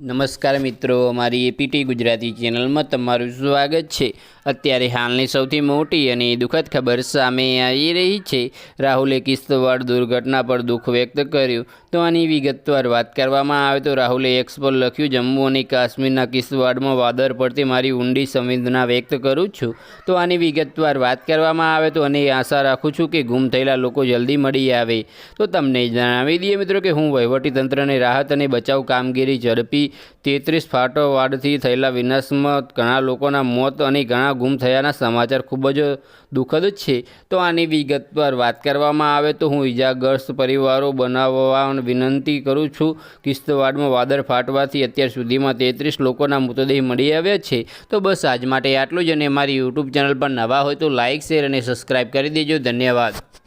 નમસ્કાર મિત્રો, અમારી એપીટી ગુજરાતી ચેનલમાં તમારું સ્વાગત છે। અત્યારે હાલની સૌથી મોટી અને દુઃખદ ખબર સામે આવી રહી છે। રાહુલે કિશ્તવાડ દુર્ઘટના પર દુઃખ વ્યક્ત કર્યું। તો આની વિગતવાર વાત કરવામાં આવે તો રાહુલે એક્સ પર લખ્યું, જમ્મુ અને કાશ્મીરના કિશ્તવાડમાં વાદળ પડતી મારી ઊંડી સંવેદના વ્યક્ત કરું છું। તો આની વિગતવાર વાત કરવામાં આવે તો અને આશા રાખું છું કે ગુમ થયેલા લોકો જલ્દી મળી આવે। તો તમને જણાવી દઈએ મિત્રો કે હું વહીવટીતંત્રને રાહત અને બચાવ કામગીરી ઝડપી 33 ફાટોવાડથી થયેલા વિનાશમાં ઘણા લોકોના મોત અને ઘણા ગુમ થયાના સમાચાર ખૂબ જ દુઃખદ છે। તો આની વિગતવાર વાત કરવામાં આવે તો હું ઇજાગ્રસ્ત પરિવારો બનાવવા વિનંતી કરું છું। કિશ્તવાડમાં વાદળ ફાટવાથી અત્યાર સુધીમાં 33 લોકોના મૃતદેહ મળી આવ્યા છે। તો બસ આજ માટે આટલું જ, અને મારી યુટ્યુબ ચેનલ પર નવા હોય તો લાઇક, શેર અને સબસ્ક્રાઈબ કરી દેજો। ધન્યવાદ।